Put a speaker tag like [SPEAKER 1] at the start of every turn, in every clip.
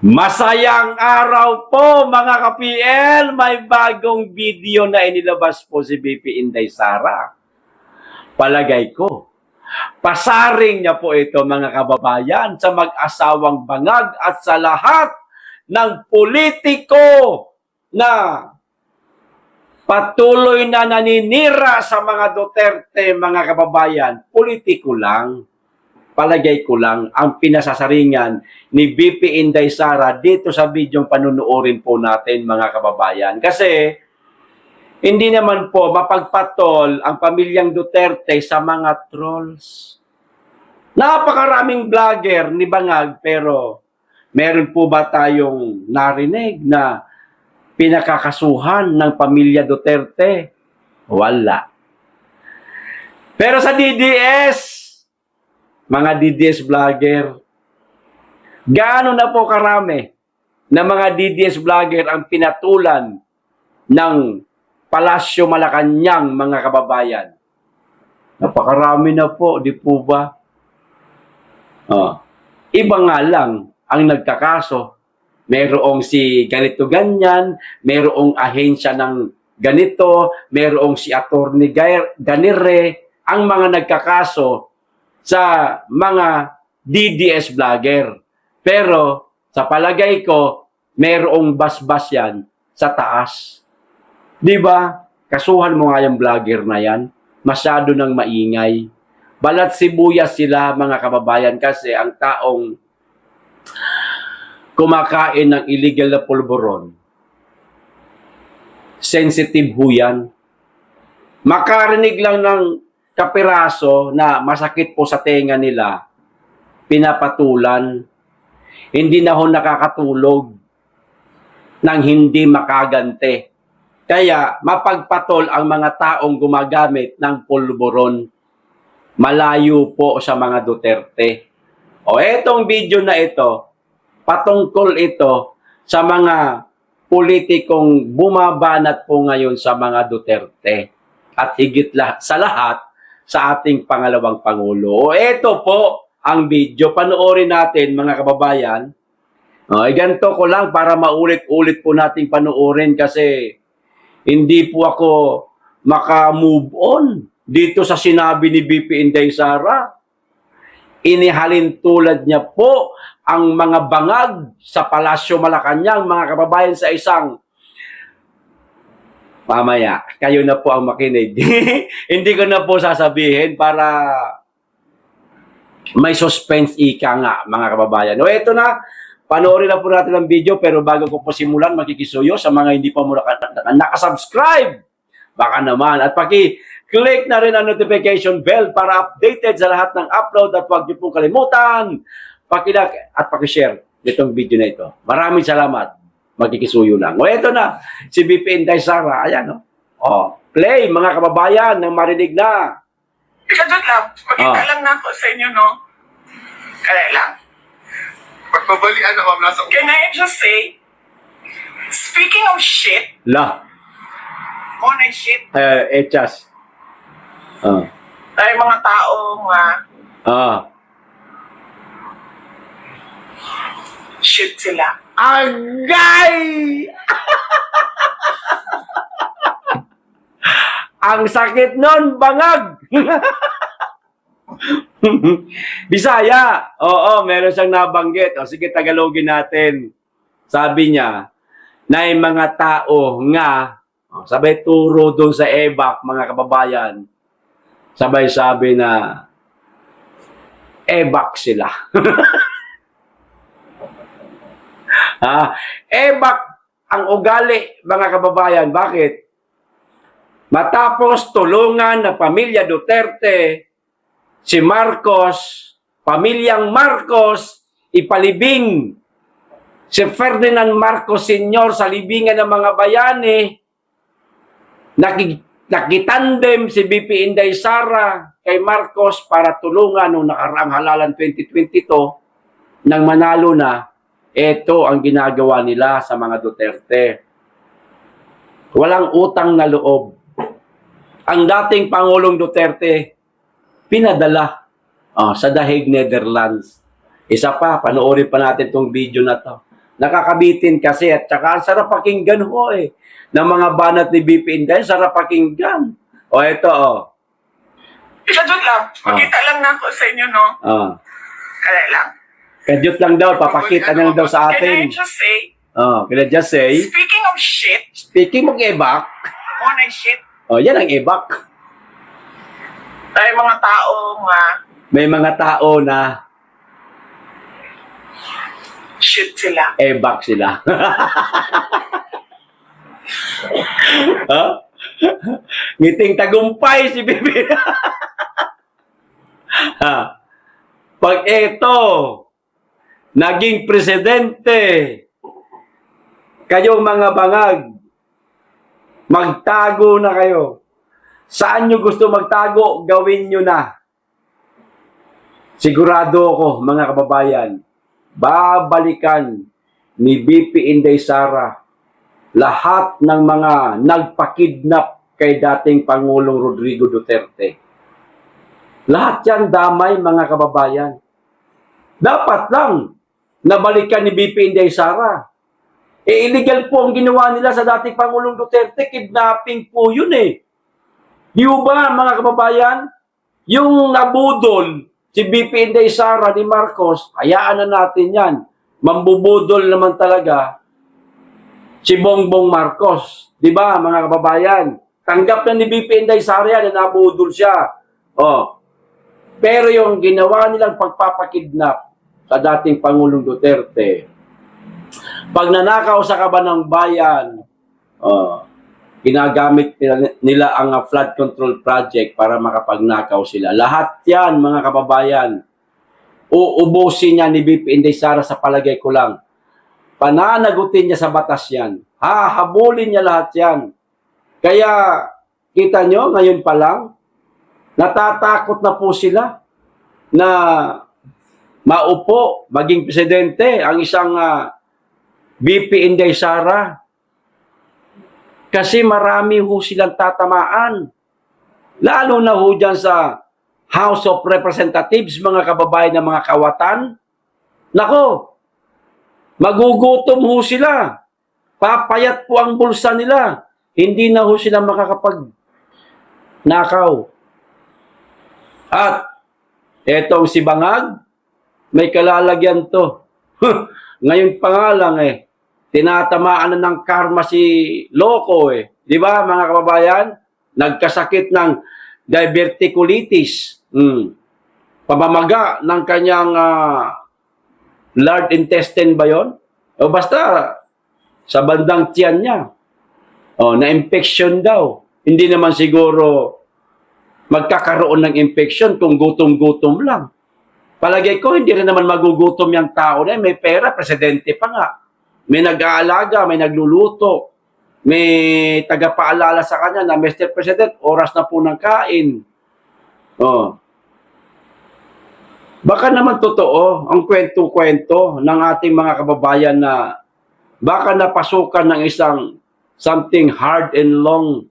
[SPEAKER 1] Masayang araw po mga ka-PL! May bagong video na inilabas po si BP Inday Sara. Palagay ko, pasaring niya po ito mga kababayan sa mag-asawang bangag at sa lahat ng politiko na patuloy na naninira sa mga Duterte mga kababayan. Politiko lang. Palagay ko lang ang pinasasaringan ni BP Inday Sara dito sa bidyong panunuorin po natin mga kababayan. Kasi hindi naman po mapagpatol ang pamilyang Duterte sa mga trolls. Napakaraming vlogger ni Bangag pero meron po ba tayong narinig na pinakakasuhan ng pamilya Duterte? Wala. Pero sa DDS, mga DDS vlogger, gaano na po karami na mga DDS vlogger ang pinatulan ng Palasyo Malacanang mga kababayan? Napakarami na po, di po ba? Iba nga lang ang nagkakaso. Merong si ganito ganyan, merong ahensya ng ganito, merong si Attorney Ganire, ang mga nagkakaso sa mga DDS vlogger. Pero sa palagay ko, merong basbas yan sa taas. Di ba? Kasuhan mo nga yung vlogger na yan. Masyado nang maingay. Balat sibuyas sila mga kababayan kasi ang taong kumakain ng illegal na pulburon, sensitive ho yan. Makarinig lang ng kapiraso na masakit po sa tenga nila, pinapatulan. Hindi na ho nakakatulog nang hindi makagante. Kaya mapagpatol ang mga taong gumagamit ng pulburon. Malayo po sa mga Duterte. O etong video na ito, patungkol ito sa mga politikong bumabanat po ngayon sa mga Duterte. At higit sa lahat, sa ating pangalawang Pangulo. O ito po ang video. Panoorin natin mga kababayan. Ganito ko lang para maulit-ulit po nating panoorin kasi hindi po ako maka-move on dito sa sinabi ni BP Inday Sara. Inihalin tulad niya po ang mga bangag sa Palasyo Malacanang mga kababayan sa isang mamaya, kayo na po ang makinig. Hindi ko na po sasabihin para may suspense ika nga, mga kababayan. O eto na, panoorin na po natin ang video pero bago ko po simulan, makikisuyo sa mga hindi pa mo nakasubscribe. Baka naman. At paki-click na rin ang notification bell para updated sa lahat ng upload at huwag niyo po kalimutan. Paki-like at paki-share itong video na ito. Maraming salamat. Magkikisuyo lang. O eto na, si BP Inday Sara. Ayan, o. Play, mga kababayan, nang marinig na.
[SPEAKER 2] Ikadot lang. Magkita lang na ako sa inyo, no? Kaya lang.
[SPEAKER 3] Pagpabalian na ma'am, nasa
[SPEAKER 2] Can I just say, speaking of shit,
[SPEAKER 1] La.
[SPEAKER 2] on and shit,
[SPEAKER 1] Echas.
[SPEAKER 2] tayo mga taong shit sila.
[SPEAKER 1] Agay! Ang sakit nun, bangag! Bisaya. Oo, meron siyang nabanggit. O sige, Tagalogin natin. Sabi niya, na yung mga tao nga, sabay turo doon sa EBAC, mga kababayan, sabay sabi na, EBAC sila. EBAC ang ugali, mga kababayan. Bakit? Matapos tulungan ng pamilya Duterte, si Marcos, pamilyang Marcos, ipalibing si Ferdinand Marcos Sr. sa libingan ng mga bayani, nakitandem si BP Inday Sara kay Marcos para tulungan noong nakaraang halalan 2022 nang manalo na. Ito ang ginagawa nila sa mga Duterte. Walang utang na loob. Ang dating Pangulong Duterte, pinadala sa Dahig, Netherlands. Isa pa, panoorin pa natin tong video na to. Nakakabitin kasi at saka ang sarap pakinggan ho eh. Ng mga banat ni BP Inday, sarap pakinggan. O ito o.
[SPEAKER 2] Kadot lang. Pakita lang na ako sa inyo, no? Kaya lang.
[SPEAKER 1] Kadyot lang daw, papakita na lang daw sa
[SPEAKER 2] Can I
[SPEAKER 1] atin.
[SPEAKER 2] just say,
[SPEAKER 1] Can I just say,
[SPEAKER 2] speaking of shit,
[SPEAKER 1] speaking mong ebak,
[SPEAKER 2] on and shit,
[SPEAKER 1] yan ang ebak.
[SPEAKER 2] tayo mga tao nga,
[SPEAKER 1] May mga tao na
[SPEAKER 2] shit sila.
[SPEAKER 1] ebak sila. Ha? Ngiting tagumpay si Bibi. Ha? Pag ito, naging presidente, kayong mga bangag, magtago na kayo. Saan nyo gusto magtago, gawin nyo na. Sigurado ako, mga kababayan, babalikan ni BP Inday Sara lahat ng mga nagpakidnap kay dating Pangulong Rodrigo Duterte. Lahat yan damay, mga kababayan. Dapat lang nabalikan ni BP Inday Sara. Illegal po ang ginawa nila sa dating Pangulong Duterte. Kidnapping po yun eh. Di ba, mga kababayan? Yung nabudol si BP Inday Sara ni Marcos, hayaan na natin yan. Mambubudol naman talaga si Bongbong Marcos. Di ba, mga kababayan? Tanggap na ni BP Inday Sara yan na nabudol siya. Pero yung ginawa nilang pagpapakidnap sa dating Pangulong Duterte, pag nanakaw sa kaban ng bayan, ginagamit nila ang flood control project para makapagnakaw sila. Lahat yan, mga kababayan, uubusin niya ni BP Inday Sara sa palagay ko lang. Pananagutin niya sa batas yan. Hahabulin niya lahat yan. Kaya, kita nyo, ngayon pa lang, natatakot na po sila na maupo, maging presidente, ang isang BP Inday Sara. Kasi marami ho silang tatamaan. Lalo na ho dyan sa House of Representatives, mga kababayan ng mga kawatan. Nako, magugutom ho sila. Papayat po ang bulsa nila. Hindi na ho sila makakapag-nakaw. At etong si Bangag, may kalalagyan to. Ngayon pa nga lang tinatamaan na ng karma si Loco Di ba, mga kababayan? Nagkasakit ng diverticulitis. Pamamaga ng kanyang large intestine ba yon? O basta sa bandang tiyan niya. Na-infection daw. Hindi naman siguro magkakaroon ng infection kung gutom-gutom lang. Palagay ko, hindi rin naman magugutom yung tao na may pera, presidente pa nga. May nag-aalaga, may nagluluto, may tagapaalala sa kanya na Mr. President, oras na po ng kain. Baka naman totoo ang kwento-kwento ng ating mga kababayan na baka napasukan ng isang something hard and long.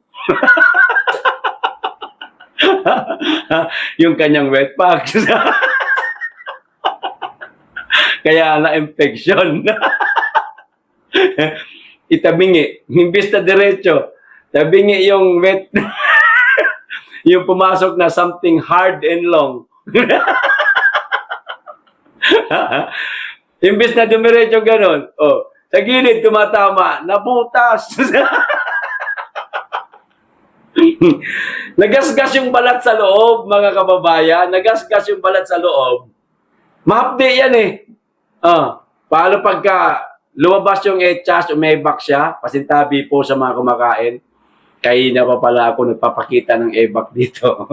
[SPEAKER 1] Yung kanyang wet pack. Kaya na-infection. Itabingi. Imbis na diretso. Tabingi yung wet. Yung pumasok na something hard and long. Imbis na dumiretso ganun. Sa gilid tumatama. Nabutas. Nagasgas yung balat sa loob, mga kababayan. Nagasgas yung balat sa loob. Mahapdi yan paano pagka lumabas yung etchas, umebak siya, pasintabi po sa mga kumakain. Kaya pa pala ako nagpapakita ng ebak dito.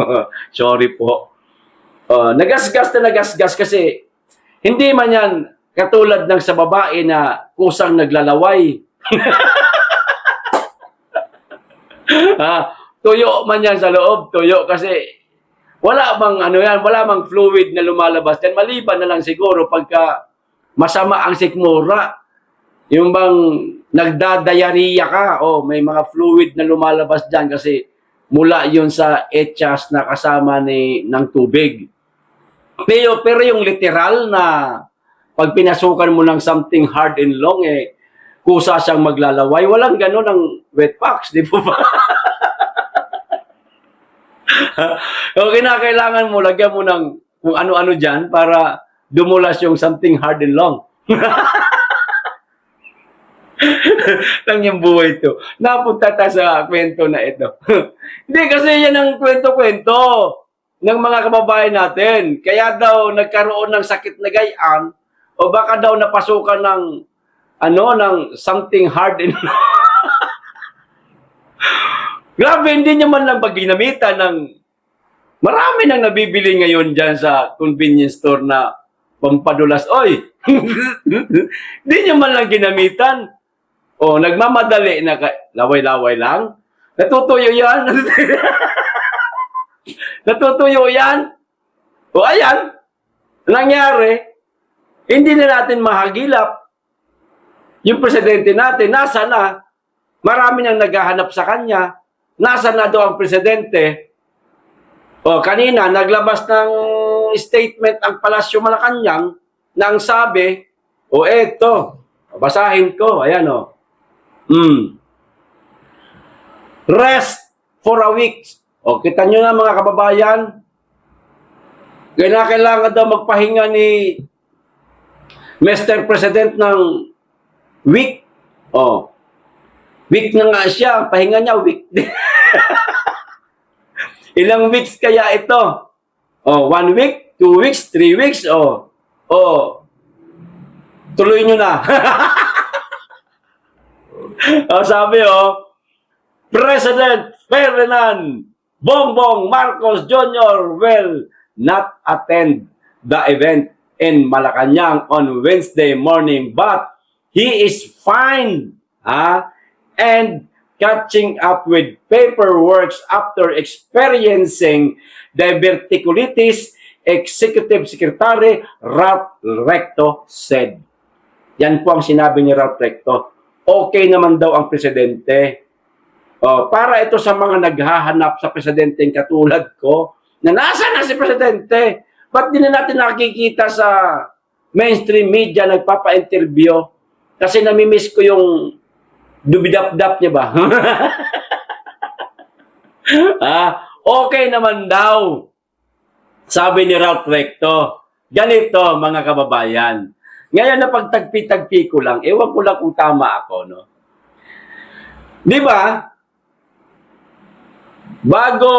[SPEAKER 1] Sorry po. Nagasgas na nagasgas kasi hindi man yan katulad ng sa babae na kusang naglalaway. Tuyo man yan sa loob, tuyo kasi wala bang fluid na lumalabas yan. Maliban na lang siguro pagka masama ang sikmura. Yung bang nagdadayariya ka, may mga fluid na lumalabas dyan kasi mula yun sa etchas na kasama ng tubig. Pero yung literal na pag pinasukan mo ng something hard and long, kusa siyang maglalaway. Walang gano'n ng wet packs, di po ba? O kinakailangan mo, lagyan mo ng kung ano-ano dyan para dumulas yung something hard and long. Lang yung buhay ito. Napunta tayo sa kwento na ito. Hindi, kasi yan ang kwento-kwento ng mga kababayan natin. Kaya daw nagkaroon ng sakit na gayaan o baka daw napasukan ng ng something hard and grabe, hindi niya man lang ginamitan ng marami nang nabibili ngayon dyan sa convenience store na pampadulas. Oy! Hindi niya man lang ginamitan. O, nagmamadali na laway-laway lang. Natutuyo yan. Natutuyo yan. O, ayan. Nangyari, hindi na natin mahagilap. Yung presidente natin, nasa na? Marami nang naghahanap sa kanya. Nasa na daw ang presidente? O, kanina, naglabas ng statement ang Palasyo Malacanang na ang sabi, o eto, basahin ko, ayan o. Rest for a week. O, kita nyo na mga kababayan, kailangan daw magpahinga ni Mr. President ng week. O, week na nga siya, pahinga niya, week. Ilang weeks kaya ito? O, 1 week, 2 weeks, 3 weeks, o, tuloy nyo na. O, sabi President Ferdinand Bongbong Marcos Jr. will not attend the event in Malacanang on Wednesday morning, but he is fine and catching up with paperwork after experiencing diverticulitis, Executive Secretary Ralph Recto said. Yan po ang sinabi ni Ralph Recto. Okay naman daw ang presidente. Para ito sa mga naghahanap sa presidenteng katulad ko, na nasa na si presidente? Ba't di na natin nakikita sa mainstream media nagpapa-interview? Kasi namimiss ko yung dubidap-dap niya ba? Okay naman daw. Sabi ni Ralph Recto. Ganito, mga kababayan. Ngayon na pagtagpi-tagpi ko lang, ewan ko lang kung tama ako, no? Di ba? Bago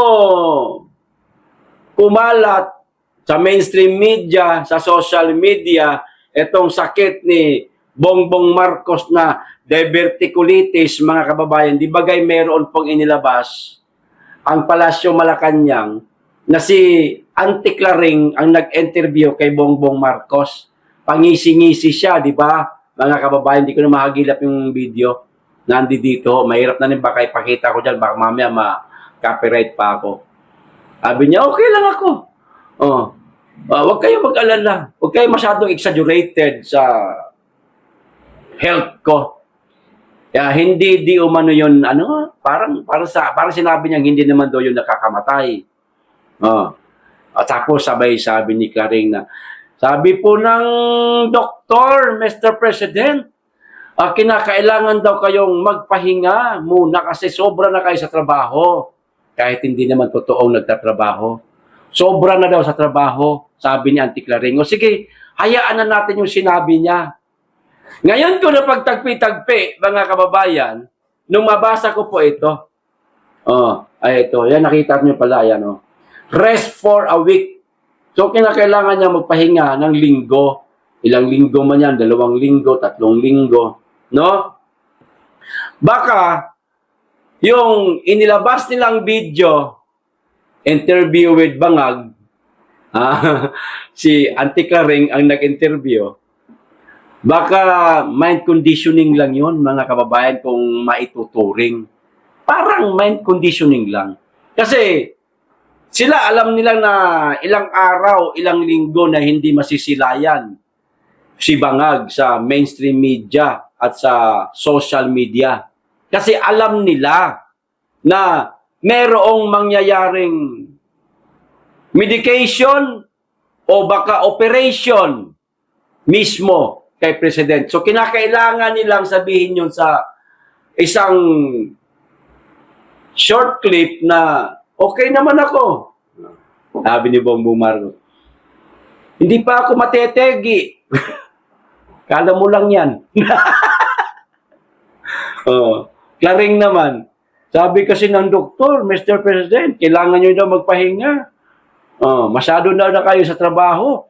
[SPEAKER 1] kumalat sa mainstream media, sa social media, itong sakit ni Bongbong Marcos na diverticulitis, mga kababayan, di bagay meron pong inilabas ang Palasyo Malacanang na si Auntie Claring ang nag-interview kay Bongbong Marcos. Pangisi-ngisi siya, di ba? Mga kababayan, hindi ko na mahagilap yung video. Nandi dito. Mahirap na rin baka ipakita ko dyan. Baka mamaya ma-copyright pa ako. Sabi niya, okay lang ako. Huwag kayo mag-alala. Huwag kayo masyadong exaggerated sa health ko. Hindi di umano yun, parang sinabi niya, hindi naman daw yun nakakamatay. Tapos sabi ni Claring na, sabi po ng doktor, Mr. President, kinakailangan daw kayong magpahinga muna kasi sobra na kayo sa trabaho. Kahit hindi naman totoong nagtatrabaho. Sobra na daw sa trabaho, sabi ni Auntie Claring. O sige, hayaan na natin yung sinabi niya. Ngayon ko na pagtagpi-tagpi, mga kababayan, nung mabasa ko po ito. Ito. Yan, nakita niyo pala yan. Rest for a week. So, kinakailangan niya magpahinga ng linggo. Ilang linggo man yan, 2 linggo, 3 linggo. No? Baka, yung inilabas nilang video, interview with Bangag, si Auntie Claring ang nag-interview, baka mind conditioning lang yun, mga kababayan, kung maituturing. Parang mind conditioning lang. Kasi, sila alam nila na ilang araw, ilang linggo na hindi masisilayan si Bangag sa mainstream media at sa social media. Kasi alam nila na merong mangyayaring medication o baka operation mismo kay President. So, kinakailangan nilang sabihin yun sa isang short clip na okay naman ako. Sabi ni Bongbong Marcos. Hindi pa ako matetegi. Kala mo lang yan. Oh, Claring naman. Sabi kasi ng doktor, Mr. President, kailangan nyo daw magpahinga. Masyado na kayo sa trabaho.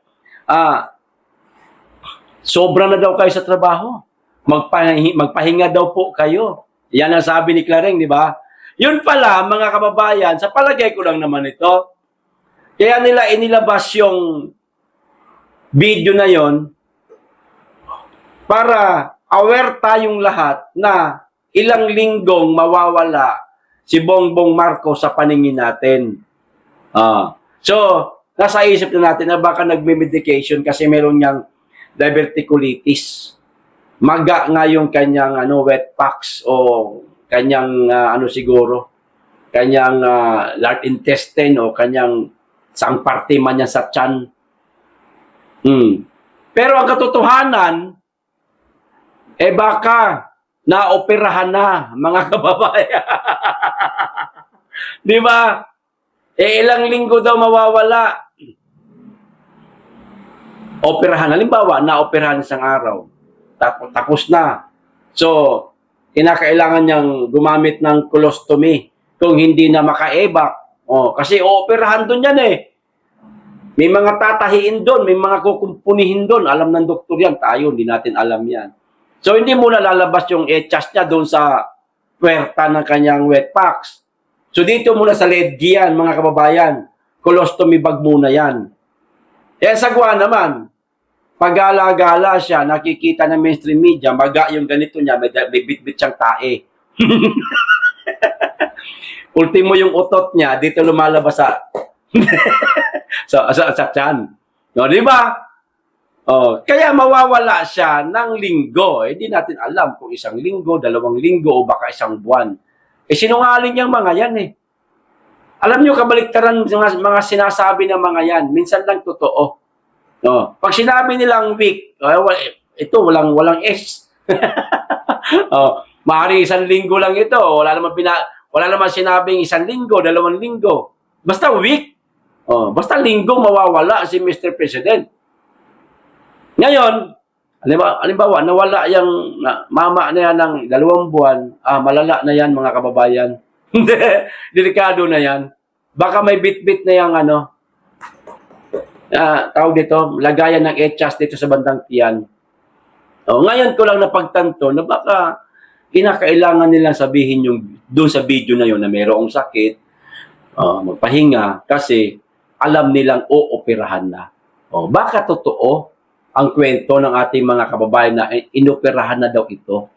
[SPEAKER 1] Sobra na daw kayo sa trabaho. Magpahinga daw po kayo. Yan ang sabi ni Claring, di ba? Yun pala, mga kababayan, sa palagay ko lang naman ito, kaya nila inilabas yung video na yon para aware tayong lahat na ilang linggong mawawala si Bongbong Marcos sa paningin natin. So, nasa isip na natin na baka nagme-medication kasi meron niyang diverticulitis. Maga nga yung kanyang wet packs o kanyang siguro, kanyang large intestine o kanyang saang parte man niya sa tiyan. Pero ang katotohanan, baka naoperahan na, mga kababayan. Di ba? Ilang linggo daw mawawala. Operahan. Halimbawa, naoperahan isang araw. Tapos na. So, kinakailangan niyang gumamit ng colostomy kung hindi na makaebak. Kasi ooperahan doon yan eh. May mga tatahiin doon, may mga kukumpunihin doon. Alam ng doktor yan, tayo, hindi natin alam yan. So, hindi muna lalabas yung chest niya doon sa puwerta ng kanyang wet packs. So, dito muna sa ledge yan, mga kababayan. Colostomy bag muna yan. Sagwa naman, pag-gala-gala siya, nakikita ng mainstream media, maga yung ganito niya, may bit-bit siyang tae. Ultimo yung utot niya, dito lumalabas sa sa tiyan. No, di ba? Kaya mawawala siya ng linggo. Hindi natin alam kung isang linggo, 2 linggo, o baka isang buwan. Sinungaling yung mga yan eh. Alam nyo, kabaliktaran mga sinasabi ng mga yan. Minsan lang totoo. Pag sinabi nilang week, ito, walang S. Maaari 1 linggo lang ito. Wala naman sinabing 1 linggo, 2 linggo. Basta week. Basta linggo mawawala si Mr. President. Ngayon, halimbawa, nawala yung mama na yan ng 2 buwan, malala na yan mga kababayan. Delikado na yan. Baka may bit-bit na yung tawag dito, lagayan ng etchas dito sa bandang tiyan. Ngayon ko lang napagtanto na baka kinakailangan nilang sabihin yung doon sa video na yun na mayroong sakit, magpahinga kasi alam nilang ooperahan na. Baka totoo ang kwento ng ating mga kababayan na inoperahan na daw ito.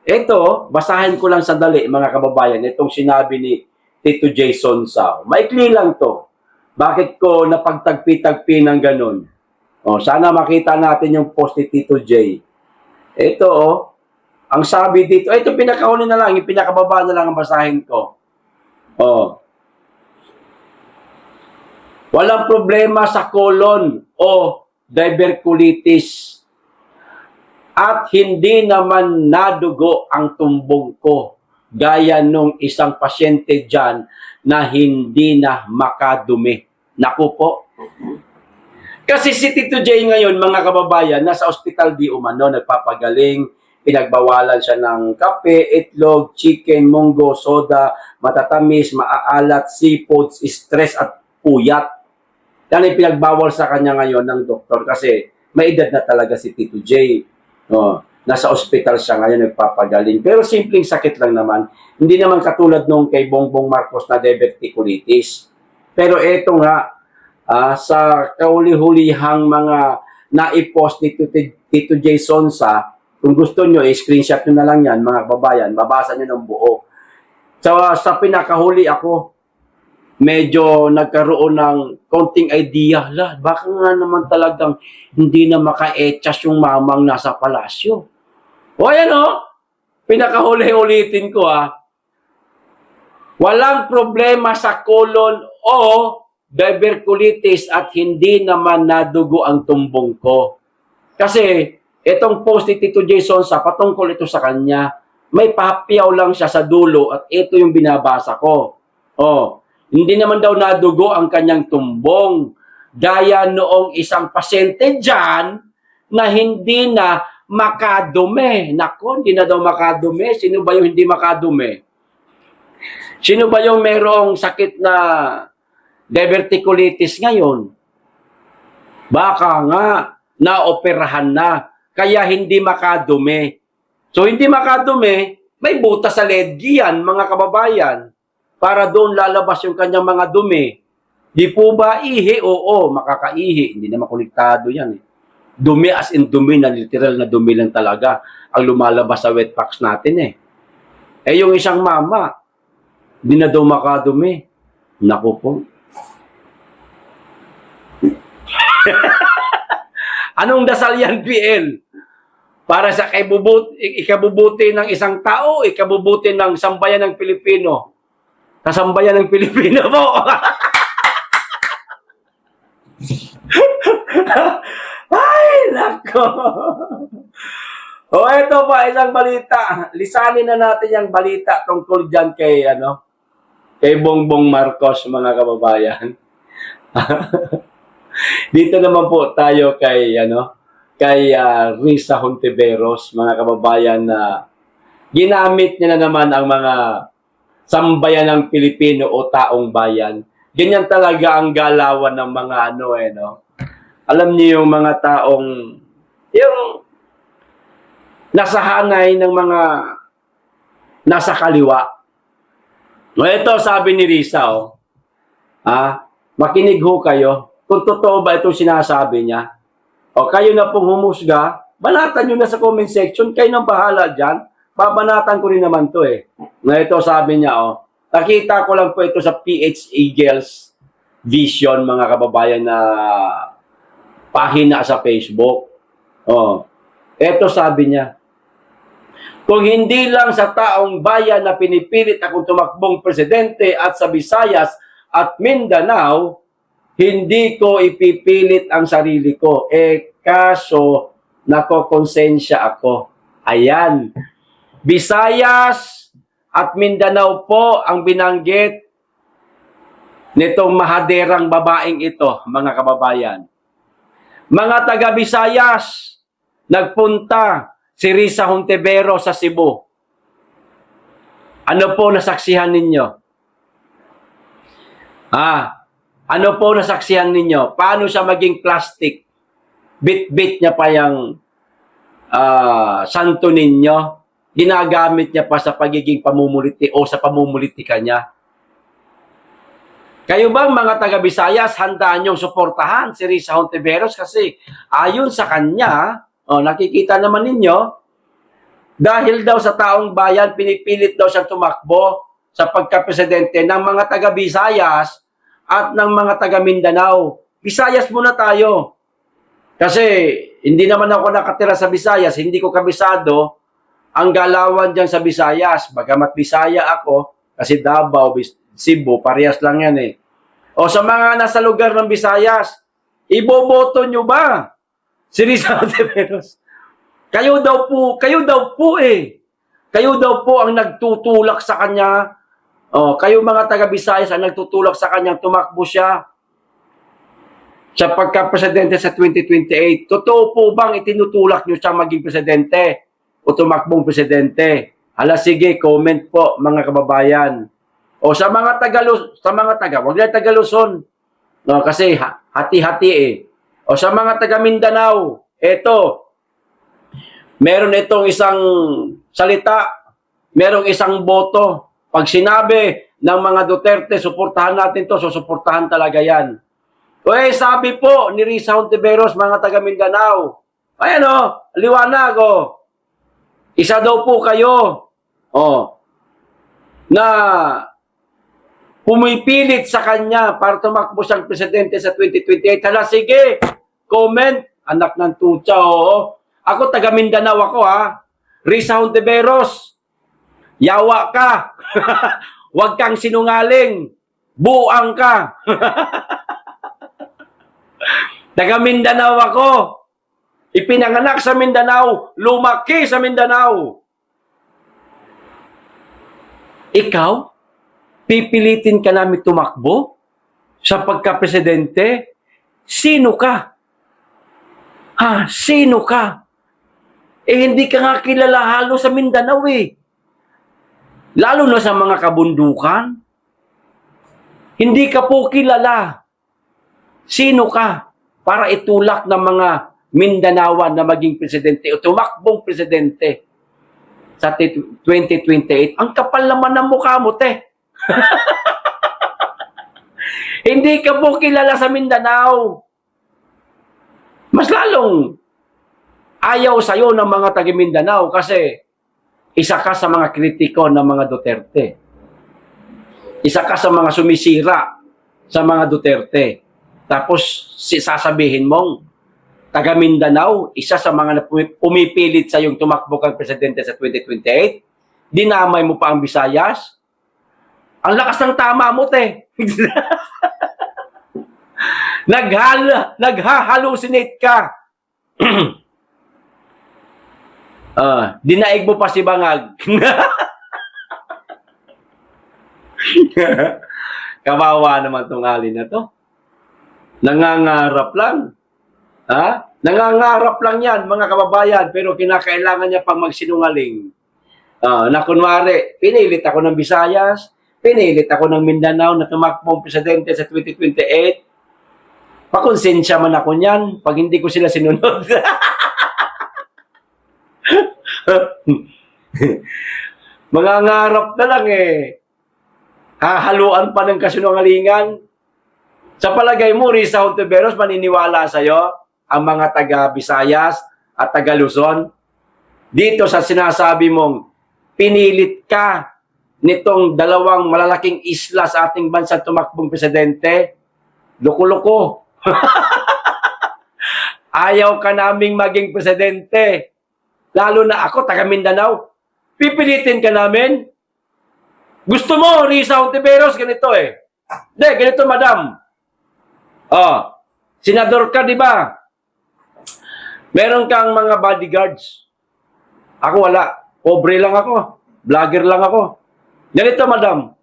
[SPEAKER 1] Ito, basahin ko lang sandali mga kababayan, itong sinabi ni Tito Jason Sao. Maikli lang to. Bakit ko napagtagpi-tagpi ng ganun? Sana makita natin yung post ni Tito J. Ito, ang sabi dito, ito pinakahuli na lang, yung pinakababa na lang ang basahin ko. Walang problema sa colon o diverticulitis. At hindi naman nadugo ang tumbong ko. Gaya nung isang pasyente dyan na hindi na makadumi. Naku po. Kasi si Tito J ngayon, mga kababayan, nasa ospital di umano, nagpapagaling, pinagbawalan siya ng kape, itlog, chicken, munggo, soda, matatamis, maaalat, seafoods, stress at puyat. Yan ay pinagbawal sa kanya ngayon ng doktor kasi may edad na talaga si Tito J. Nasa ospital siya ngayon nagpapagaling. Pero simpleng sakit lang naman. Hindi naman katulad nung kay Bongbong Marcos na diverticulitis. Pero eto nga, sa kauli-hulihang mga naipost ni Tito J. Sonsa, kung gusto nyo, screenshot nyo na lang yan, mga kababayan, babasa nyo ng buo. Sa pinakahuli ako, medyo nagkaroon ng konting idea. Baka nga naman talagang hindi na maka-etchas yung mamang nasa palasyo. Ayan pinakahuli-ulitin ko Walang problema sa colon o diverculitis at hindi naman nadugo ang tumbong ko. Kasi itong post ni Tito Jason sa patungkol ito sa kanya, may papyaw lang siya sa dulo at ito yung binabasa ko. Oh, hindi naman daw nadugo ang kanyang tumbong. Gaya noong isang pasyente dyan na hindi na makadumi. Nako, hindi na daw makadumi. Sino ba yung hindi makadumi? Sino ba yung merong sakit na diverticulitis ngayon? Baka nga, naoperahan na, kaya hindi makadumi. So, hindi makadumi, may butas sa ledgi yan, mga kababayan, para doon lalabas yung kanyang mga dumi. Di po ba ihi? Oo, makakaihi. Hindi naman konektado yan. Dumi as in dumi, na literal na dumi lang talaga ang lumalabas sa wet packs natin Eh yung isang mama, hindi na daw makadumi. Naku po. Anong dasal yan, PL? Para sa ikabubuti ng isang tao, ikabubuti ng sambayan ng Pilipino. Kasambayan ng Pilipino po. Ay, nako. O, ito pa, isang balita. Lisanin na natin yung balita tungkol dyan kay, kay Bongbong Marcos, mga kababayan. Dito naman po tayo kay, kay Risa Hontiveros, mga kababayan, na ginamit niya na naman ang mga sambayan ng Pilipino o taong bayan. Ganyan talaga ang galawan ng mga Alam niyo yung mga taong, yung nasa hanay ng mga nasa kaliwa. O ito, sabi ni Risa, makinig ho kayo. Kung totoo ba itong sinasabi niya, o kayo na pong humusga, banatan nyo na sa comment section, kayo nang bahala dyan. Babanatan ko rin naman to Na ito, sabi niya, nakita ko lang po ito sa PH Eagles Vision, mga kababayan, na pahina sa Facebook. Ito sabi niya, kung hindi lang sa taong bayan na pinipilit akong tumakbong presidente at sa Visayas at Mindanao, hindi ko ipipilit ang sarili ko. Kaso, nakokonsensya ako. Ayan. Visayas at Mindanao po ang binanggit nitong mahaderang babaeng ito, mga kababayan. Mga taga-Visayas, nagpunta si Risa Hontiveros sa Cebu. Ano po nasaksihan ninyo? Ano po nasaksihan ninyo? Paano siya maging plastic? Bit-bit niya pa yung santo ninyo. Ginagamit niya pa sa pagiging pamumuliti o sa pamumulitika niya. Kayo bang mga taga-Visayas, handaan niyong suportahan si Risa Hontiveros kasi ayon sa kanya, nakikita naman ninyo, dahil daw sa taong bayan, pinipilit daw siyang tumakbo sa pagka-presidente ng mga taga-Visayas at ng mga taga-Mindanao. Visayas muna tayo. Kasi hindi naman ako nakatira sa Visayas, hindi ko kabisado ang galawan dyan sa Visayas. Bagamat Bisaya ako, kasi Davao, Cebu, parehas lang yan O sa mga nasa lugar ng Visayas, iboboto nyo ba si Risa Hontiveros? Kayo daw po Kayo daw po ang nagtutulak sa kanya. Kayo mga taga-Visayas ang nagtutulak sa kanya, tumakbo siya sa pagka-presidente sa 2028. Totoo po bang itinutulak nyo siya maging presidente o tumakbong presidente? Sige, comment po mga kababayan. O sa mga wag na taga Luzon. Kasi hati-hati O sa mga taga Mindanao, meron itong isang salita, merong isang boto. Pag sinabi ng mga Duterte, suportahan natin to, so suportahan talaga yan. Sabi po ni Risa Hontiveros, mga taga Mindanao, liwanag isa daw po kayo na pumipilit sa kanya para tumakbo siyang presidente sa 2028. Sige, comment, anak ng tutsa, Ako, taga Mindanao ako, Risa Hontiveros, yawa ka. Huwag kang sinungaling. Buang ka. Taga Mindanao ako. Ipinanganak sa Mindanao, lumaki sa Mindanao. Ikaw, pipilitin ka namin tumakbo sa pagka-presidente? Sino ka? Ha? Sino ka? Hindi ka nga kilala halos sa Mindanao eh. Lalo na sa mga kabundukan. Hindi ka po kilala. Sino ka para itulak ng mga Mindanaoan na maging presidente o tumakbong presidente sa 2028? Ang kapal naman ng mukha mo, te. Hindi ka po kilala sa Mindanao. Mas lalong ayaw sa'yo ng mga taga Mindanao kasi isa ka sa mga kritiko ng mga Duterte. Isa ka sa mga sumisira sa mga Duterte. Tapos sasabihin mong taga Mindanao, isa sa mga pumipilit sa yung tumakbo kang presidente sa 2028, dinamay mo pa ang Visayas. Ang lakas ng tama mo, te. Naghahalusinate ka. Dinaig mo pa si Bangag. Kawawa naman tong alin na to. Nangangarap lang. Ha? Nangangarap lang yan, mga kababayan, pero kinakailangan niya pang magsinungaling. Na kunwari, pinilit ako ng Visayas, pinilit ako ng Mindanao na tumakbong presidente sa 2028. Pakonsensya man ako niyan pag hindi ko sila sinunod. Mangangarap na lang eh. Hahaluan pa ng kasinungalingan. Sa palagay mo, Risa Hontiveros, maniniwala sa'yo ang mga taga-Visayas at taga-Luzon? Dito sa sinasabi mong pinilit ka nitong dalawang malalaking isla sa ating bansa tumakbong presidente, loko-loko. Ayaw ka naming maging presidente. Lalo na ako, taga Mindanao. Pipilitin ka namin? Gusto mo, Risa Hontiveros, ganito eh. Hindi, ganito, madam. Senador ka, di ba? Meron kang mga bodyguards. Ako wala. Pobre lang ako. Vlogger lang ako. Ganito, madam.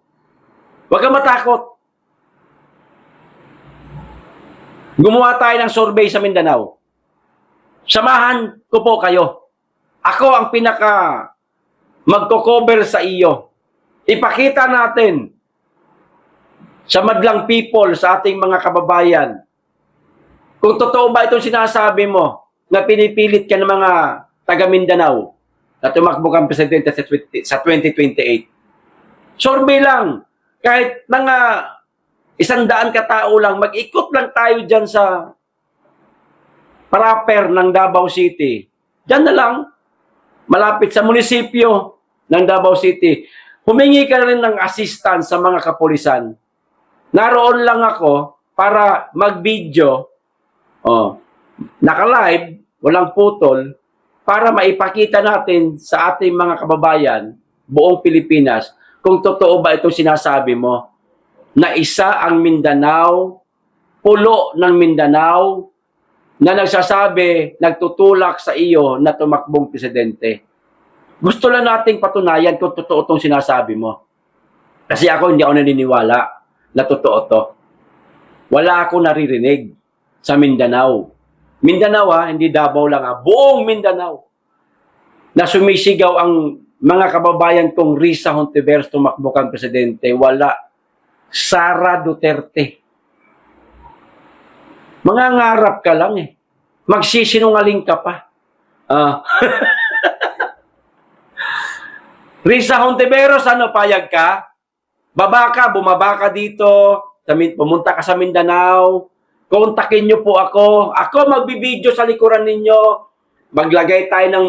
[SPEAKER 1] Huwag kang matakot. Gumawa tayo ng survey sa Mindanao. Samahan ko po kayo. Ako ang pinaka magko-cover sa iyo. Ipakita natin sa madlang people, sa ating mga kababayan, kung totoo ba itong sinasabi mo na pinipilit ka ng mga taga Mindanao na tumakbo kang presidente sa 2028. Survey lang. Kahit mga 100 katao lang, mag-ikot lang tayo dyan sa proper ng Davao City. Dyan na lang, malapit sa munisipyo ng Davao City. Humingi ka rin ng assistance sa mga kapulisan. Naroon lang ako para mag-video, naka-live, walang putol, para maipakita natin sa ating mga kababayan, buong Pilipinas, kung totoo ba itong sinasabi mo, na isa ang Mindanao, pulo ng Mindanao, na nagsasabi, nagtutulak sa iyo na tumakbong presidente. Gusto lang nating patunayan kung totoo itong sinasabi mo. Kasi ako, hindi ako naniniwala na totoo to. Wala akong naririnig sa Mindanao. Mindanao hindi Davao lang buong Mindanao. Na sumisigaw ang mga kababayan kong Risa Hontiveros tumakbo kang presidente. Wala. Sara Duterte. Mangangarap ka lang eh. Magsisinungaling ka pa. Risa Hontiveros, payag ka? Bumaba ka dito, pumunta ka sa Mindanao, kontakin nyo po ako. Ako magbibideo sa likuran ninyo, maglagay tayo ng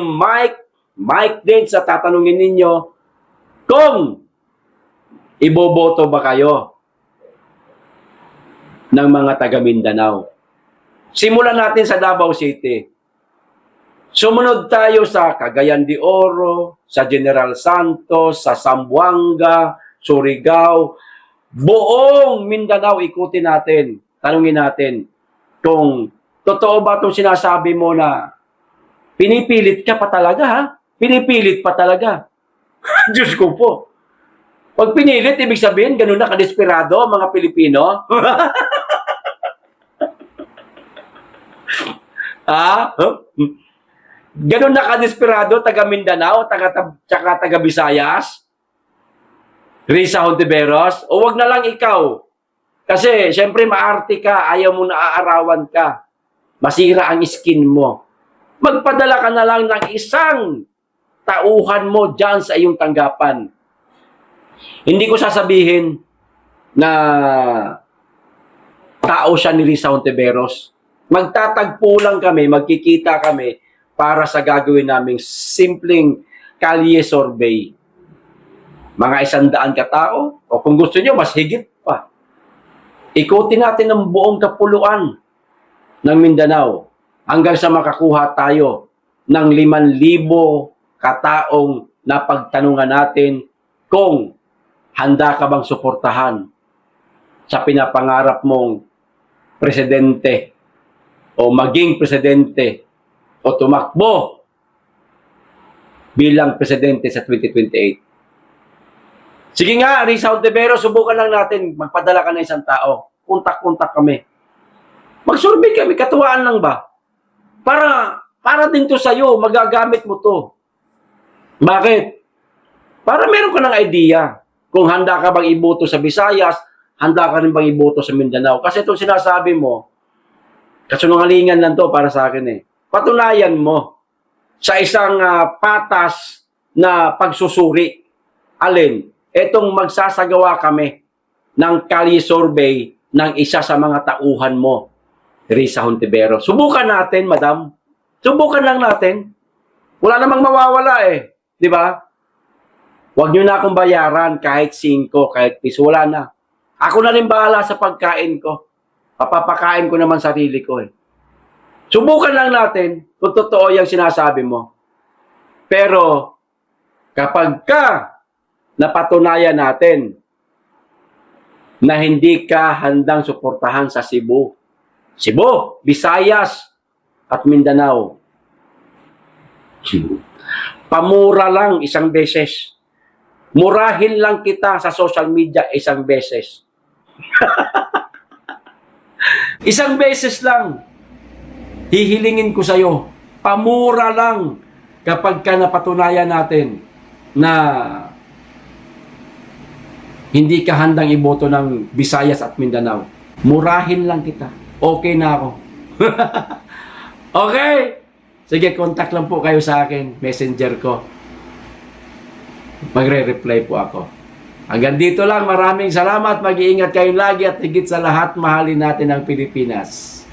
[SPEAKER 1] mic din sa tatanungin ninyo kung iboboto ba kayo ng mga taga Mindanao. Simulan natin sa Davao City. Sumunod tayo sa Cagayan de Oro, sa General Santos, sa Zamboanga, Surigao, buong Mindanao ikutin natin. Tanungin natin, kung totoo ba itong sinasabi mo na pinipilit ka pa talaga, ha? Pinipilit pa talaga. Diyos ko po. Pag pinilit, ibig sabihin, ganun na kadesperado ang mga Pilipino? Ha? Ganun na kadesperado, taga Mindanao, taga Visayas? Risa Hontiveros? O wag na lang ikaw? Kasi, syempre, maarte ka, ayaw mo na aarawan ka. Masira ang skin mo. Magpadala ka na lang ng isang tauhan mo dyan sa iyong tanggapan. Hindi ko sasabihin na tao siya ni Risa Hontiveros. Magtatagpo lang kami, magkikita kami para sa gagawin naming simpleng kalye survey. Mga 100 katao, o kung gusto nyo, mas higit pa. Ikutin natin ang buong kapuluan ng Mindanao hanggang sa makakuha tayo ng 5,000 kataong napagtanungan natin kung handa ka bang suportahan sa pinapangarap mong presidente o maging presidente o tumakbo bilang presidente sa 2028. Sige nga, Risa Hontiveros, subukan lang natin. Magpadala ka ng isang tao. Kontak-kontak kami. Mag-survey kami. Katuwaan lang ba? Para din to sa'yo. Magagamit mo to. Bakit? Para meron ka ng idea. Kung handa ka bang iboto sa Visayas, handa ka rin bang iboto sa Mindanao. Kasi itong sinasabi mo, kasunungalingan lang to para sa akin eh. Patunayan mo sa isang patas na pagsusuri. Alin? Etong magsasagawa kami ng kalye survey ng isa sa mga tauhan mo, Risa Hontiveros. Subukan natin, madam. Subukan lang natin. Wala namang mawawala eh. Di ba? Huwag nyo na akong bayaran kahit 5, kahit piso. Wala na. Ako na rin bahala sa pagkain ko. Papapakain ko naman sarili ko eh. Subukan lang natin kung totoo yung sinasabi mo. Pero, kapag napatunayan natin na hindi ka handang suportahan sa Cebu, Visayas, at Mindanao. Pamura lang isang beses. Murahin lang kita sa social media isang beses. Isang beses lang. Hihilingin ko sa'yo. Pamura lang kapag ka napatunayan natin na hindi ka handang iboto ng Visayas at Mindanao. Murahin lang kita. Okay na ako. Okay? Sige, contact lang po kayo sa akin. Messenger ko. Magre-reply po ako. Hanggang dito lang. Maraming salamat. Mag-iingat kayo lagi at higit sa lahat, mahalin natin ang Pilipinas.